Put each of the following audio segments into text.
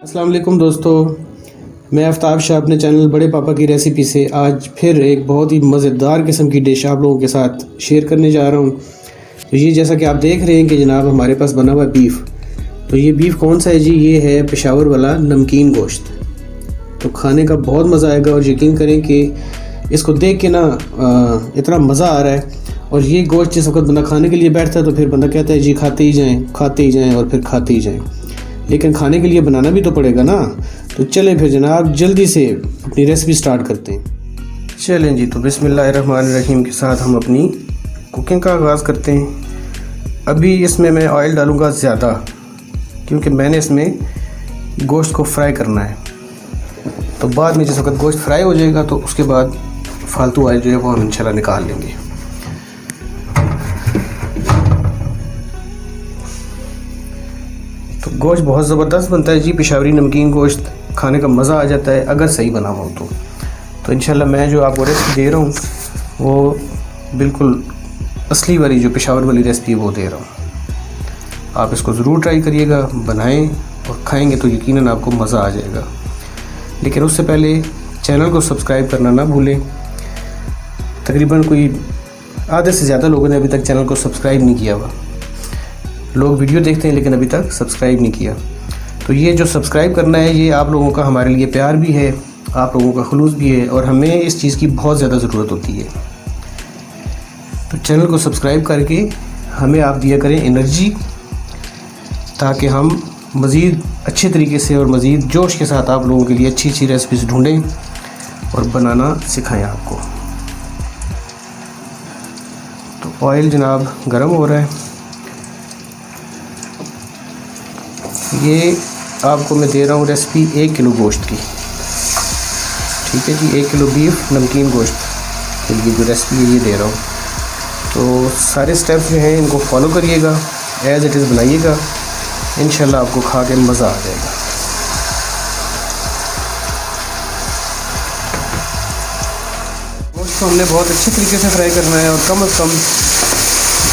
अस्सलाम वालेकुम दोस्तों, मैं आफ्ताब शाह अपने चैनल बड़े पापा की रेसिपी से आज फिर एक बहुत ही मज़ेदार किस्म की डिश आप लोगों के साथ शेयर करने जा रहा हूँ। तो ये जैसा कि आप देख रहे हैं कि जनाब हमारे पास बना हुआ है बीफ। तो ये बीफ कौन सा है जी? ये है पेशावर वाला नमकीन गोश्त। तो खाने का बहुत मज़ा आएगा और यकीन करें कि इसको देख के ना इतना मज़ा आ रहा है। और ये गोश्त जिस वक्त बंदा खाने के लिए बैठता है तो फिर बंदा कहता है जी खाते ही जाएँ और फिर खाते ही जाएँ, लेकिन खाने के लिए बनाना भी तो पड़ेगा ना। तो चलें फिर जनाब जल्दी से अपनी रेसिपी स्टार्ट करते हैं। चलें जी, तो बिस्मिल्लाहिर्रहमानिर्रहीम के साथ हम अपनी कुकिंग का आगाज़ करते हैं। अभी इसमें मैं ऑयल डालूँगा ज़्यादा, क्योंकि मैंने इसमें गोश्त को फ्राई करना है। तो बाद में जिस वक्त गोश्त फ्राई हो जाएगा तो उसके बाद फालतू ऑयल जो है वो हम इंशाल्लाह निकाल लेंगे। तो गोश्त बहुत ज़बरदस्त बनता है जी, पेशावरी नमकीन गोश्त खाने का मज़ा आ जाता है अगर सही बना हो तो इंशाल्लाह मैं जो आपको रेसिपी दे रहा हूँ वो बिल्कुल असली वाली जो पेशावर वाली रेसिपी वो दे रहा हूँ। आप इसको ज़रूर ट्राई करिएगा, बनाएं और खाएंगे तो यकीनन आपको मज़ा आ जाएगा। लेकिन उससे पहले चैनल को सब्सक्राइब करना ना भूलें। तकरीबन कोई आधे से ज़्यादा लोगों ने अभी तक चैनल को सब्सक्राइब नहीं किया हुआ। लोग वीडियो देखते हैं लेकिन अभी तक सब्सक्राइब नहीं किया। तो ये जो सब्सक्राइब करना है ये आप लोगों का हमारे लिए प्यार भी है, आप लोगों का खुलूस भी है और हमें इस चीज़ की बहुत ज़्यादा ज़रूरत होती है। तो चैनल को सब्सक्राइब करके हमें आप दिया करें एनर्जी, ताकि हम मज़ीद अच्छे तरीके से और मज़ीद जोश के साथ आप लोगों के लिए अच्छी अच्छी रेसिपीज़ ढूँढें और बनाना सिखाएं आपको। तो ऑयल जनाब गर्म हो रहा है। ये आपको मैं दे रहा हूँ रेसिपी 1 किलो गोश्त की, ठीक है जी। 1 किलो बीफ नमकीन गोश्त के लिए जो रेसिपी है ये दे रहा हूँ। तो सारे स्टेप्स जो हैं इनको फॉलो करिएगा, एज़ इट इज़ बनाइएगा, इंशाल्लाह आपको खा के मज़ा आ जाएगा। गोश्त को हमने बहुत अच्छे तरीके से फ्राई करना है और कम से कम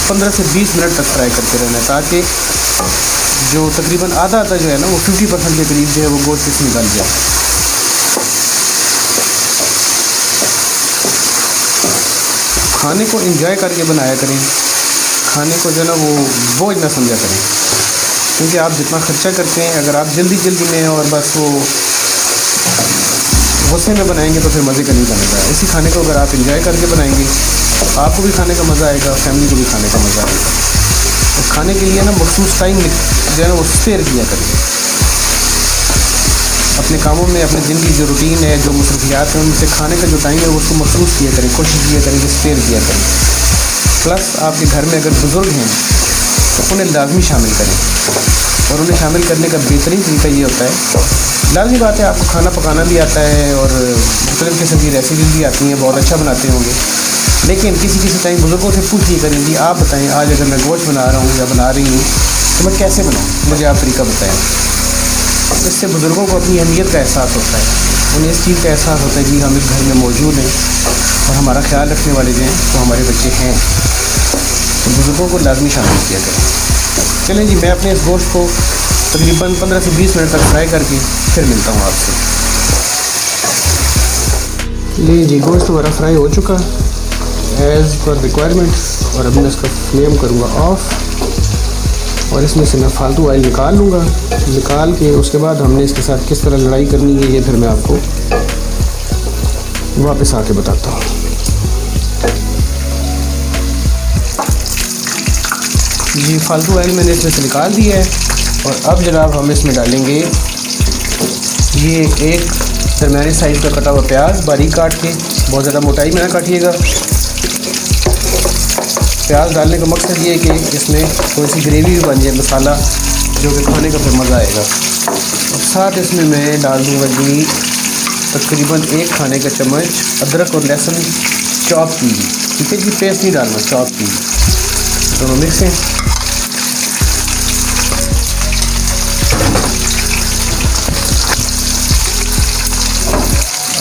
15 से 20 मिनट तक फ्राई करते रहना है, ताकि जो तकरीबन आधा जो है ना वो 50% के करीब जो है वो गोश्त इसमें गल जाए। खाने को एंजॉय करके बनाया करें, खाने को जो है ना वो बोझ ना समझा करें, क्योंकि आप जितना खर्चा करते हैं अगर आप जल्दी में और बस वो गुस्से में बनाएंगे तो फिर मज़े का नहीं बनेगा। इसी खाने को अगर आप एंजॉय करके बनाएंगे आपको भी खाने का मज़ा आएगा, फैमिली को भी खाने का मज़ा आएगा। तो खाने के लिए ना मखसूस टाइम जो है ना वो स्पेयर किया करें अपने कामों में, अपने दिन की जो रूटीन है, जो मसरूफियात हैं उनसे खाने का जो टाइम है उसको मखसूस किया करें, कोशिश किया करें कि स्पेयर किया करें। प्लस आपके घर में अगर बुज़ुर्ग हैं तो उन्हें लाजमी शामिल करें, और उन्हें शामिल करने का बेहतरीन तरीका ये होता है, लाजमी बात है आपको खाना पकाना भी आता है और मुख्तलिफ़ किस्म की रेसिपीज़ भी आती हैं, बहुत अच्छा बनाते होंगे, लेकिन किसी टाइम बुज़ुर्गों से पूछ लिया करें जी आप बताएं आज अगर मैं गोश्त बना रहा हूँ या बना रही हूँ तो मैं कैसे बनाऊँ, मुझे आप तरीका बताएं। इससे बुज़ुर्गों को अपनी अहमियत का एहसास होता है, उन्हें इस चीज़ का एहसास होता है कि हम इस घर में मौजूद हैं और हमारा ख्याल रखने वाले जो हैं वो हमारे बच्चे हैं। तो बुज़ुर्गों को लाजमी शामिल किया करें। चलें जी, मैं अपने इस गोश्त को तकरीबन 15 से 20 मिनट तक फ्राई करके फिर मिलता हूँ आपसे। ले जी, गोश्त हमारा फ्राई हो चुका एज़ पर रिक्वायरमेंट, और अब मैं इसका फ्लेम करूँगा ऑफ और इसमें से मैं फालतू ऑयल निकाल लूँगा। निकाल के उसके बाद हमने इसके साथ किस तरह लड़ाई करनी है ये फिर मैं आपको वापस आके बताता हूँ। जी, फालतू ऑयल मैंने इसमें से निकाल दिया है और अब जनाब हम इसमें डालेंगे ये एक दरमियानी साइज़ का कटा हुआ प्याज, बारीक काट के, बहुत ज़्यादा मोटाई में ना काटिएगा। प्याज डालने का मकसद ये है कि इसमें थोड़ी सी ग्रेवी भी बन जाए, मसाला जो कि खाने का फिर मज़ा आएगा। और साथ इसमें मैं डाल दूँगा जी तकरीबन 1 खाने का चम्मच अदरक और लहसुन चॉप की, ठीक है जी, पेस्ट नहीं डालना, चॉप की, दोनों मिक्स हैं।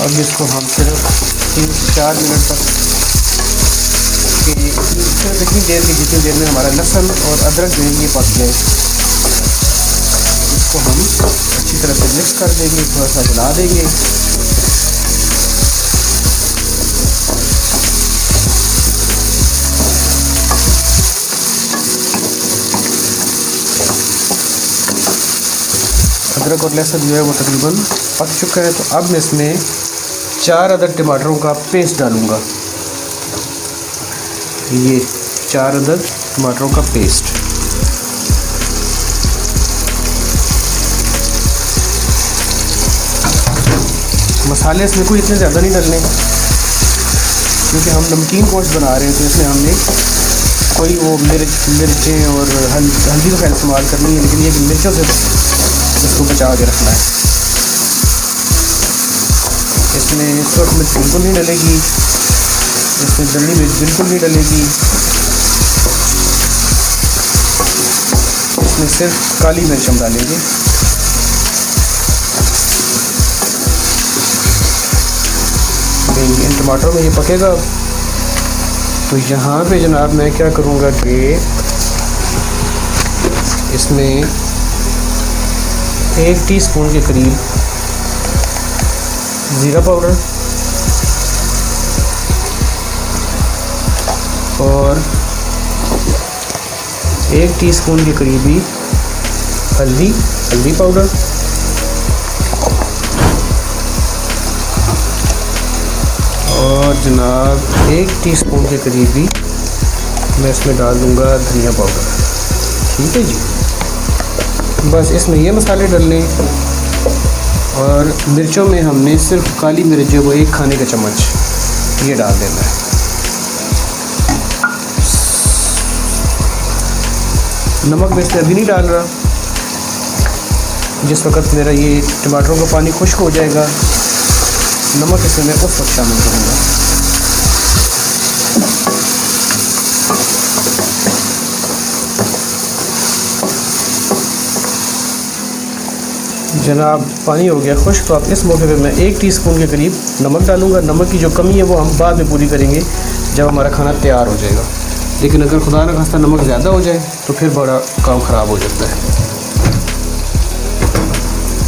अब इसको हम सिर्फ 3 से 4 मिनट तक सिर्फ इतनी देर की जितनी देर में हमारा लहसुन और अदरक जो है ये पक जाए, इसको हम अच्छी अच्छी तरह से मिक्स कर देंगे, थोड़ा सा हिला देंगे। अदरक और लहसुन जो है वो तकरीबन पक चुका है। तो अब मैं इसमें 4 अदद टमाटरों का पेस्ट डालूँगा। ये 4 अदद टमाटरों का पेस्ट। मसाले इसमें कोई इतने ज़्यादा नहीं डालने, क्योंकि हम नमकीन गोश्त बना रहे हैं, तो इसमें हमने कोई वो मिर्चें और हल्दी का इस्तेमाल करनी है, लेकिन ये मिर्चों से इसको बचा के रखना है। इसमें सुरख मिर्च बिल्कुल नहीं डलेगी, इसमें दरड़ी मिर्च बिल्कुल नहीं डलेगी, इसमें सिर्फ काली मिर्च हम डालेंगे। इन टमाटरों में ये पकेगा। तो यहाँ पे जनाब मैं क्या करूँगा कि इसमें 1 टीस्पून के करीब ज़ीरा पाउडर और 1 टीस्पून के करीब ही हल्दी पाउडर और जनाब 1 टीस्पून के करीब ही मैं इसमें डाल दूँगा धनिया पाउडर। ठीक है जी, बस इसमें ये मसाले डालने। और मिर्चों में हमने सिर्फ काली मिर्च जो वो 1 खाने का चम्मच ये डाल देना है। नमक मैं इसमें अभी नहीं डाल रहा, जिस वक्त मेरा ये टमाटरों का पानी खुश्क हो जाएगा नमक इसमें मैं उस वक्त शामिल करूँगा। जनाब पानी हो गया खुश्क। तो अब इस मौके पे मैं 1 टीस्पून के करीब नमक डालूँगा। नमक की जो कमी है वो हम बाद में पूरी करेंगे जब हमारा खाना तैयार हो जाएगा, लेकिन अगर खुदा न खास्ता नमक ज़्यादा हो जाए तो फिर बड़ा काम ख़राब हो जाता है।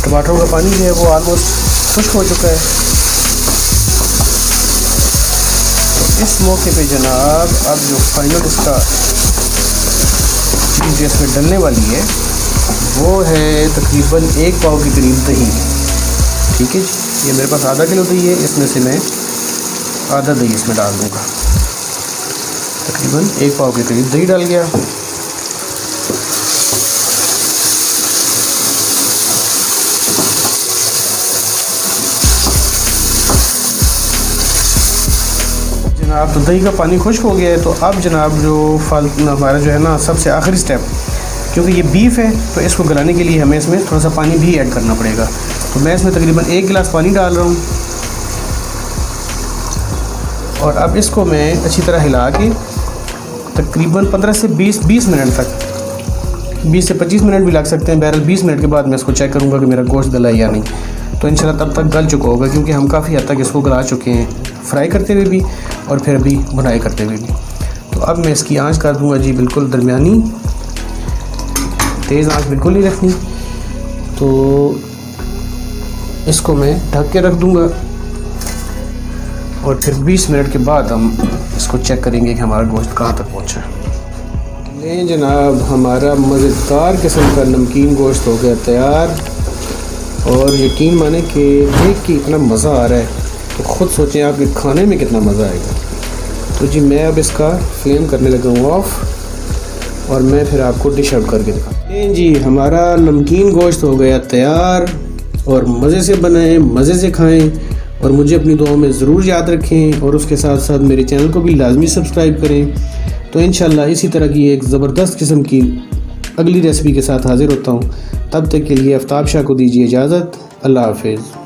टमाटरों का पानी जो है वो ऑलमोस्ट खुश्क हो चुका है। इस मौके पे जनाब अब जो फाइनल इसका चीज़ इसमें डलने वाली है वो है तकरीबन 1 पाव के करीब दही। ठीक है जी, ये मेरे पास आधा किलो दही है, इसमें से मैं आधा दही इसमें डाल दूँगा। तकरीबन 1 पाव के करीब दही डाल गया। जनाब तो दही का पानी खुश्क हो गया है। तो अब जनाब जो हमारा जो है ना सबसे आखिरी स्टेप, क्योंकि ये बीफ है तो इसको गलाने के लिए हमें इसमें थोड़ा सा पानी भी ऐड करना पड़ेगा। तो मैं इसमें तकरीबन 1 गिलास पानी डाल रहा हूँ और अब इसको मैं अच्छी तरह हिला के तकरीबन 15 से 20 मिनट तक, 20 से 25 मिनट भी लग सकते हैं। बहरहाल 20 मिनट के बाद मैं इसको चेक करूँगा कि मेरा गोश्त गला है या नहीं। तो इंशाल्लाह तब तक गल चुका होगा, क्योंकि हम काफ़ी हद तक इसको गला चुके हैं, फ्राई करते हुए भी और फिर भी भुनाई करते हुए भी। तो अब मैं इसकी आंच कर दूँगा जी बिल्कुल दरमियानी, तेज़ आंच बिल्कुल नहीं रखनी। तो इसको मैं ढक के रख दूँगा और फिर 20 मिनट के बाद हम इसको चेक करेंगे कि हमारा गोश्त कहाँ तक पहुँचा है। लें जनाब, हमारा मज़ेदार किस्म का नमकीन गोश्त हो गया तैयार। और यकीन माने कि देख के इतना मज़ा आ रहा है, तो ख़ुद सोचें आपके खाने में कितना मज़ा आएगा। तो जी मैं अब इसका फ्लेम करने लगा हूँ ऑफ़ और मैं फिर आपको डिश आउट करके दिखाऊँ। जी हमारा नमकीन गोश्त हो गया तैयार और मज़े से बनाएं, मज़े से खाएं और मुझे अपनी दुआओं में ज़रूर याद रखें। और उसके साथ साथ मेरे चैनल को भी लाजमी सब्सक्राइब करें। तो इंशाल्लाह इसी तरह की एक ज़बरदस्त किस्म की अगली रेसिपी के साथ हाज़िर होता हूँ। तब तक के लिए आफ्ताब शाह को दीजिए इजाज़त। अल्लाह हाफ़िज़।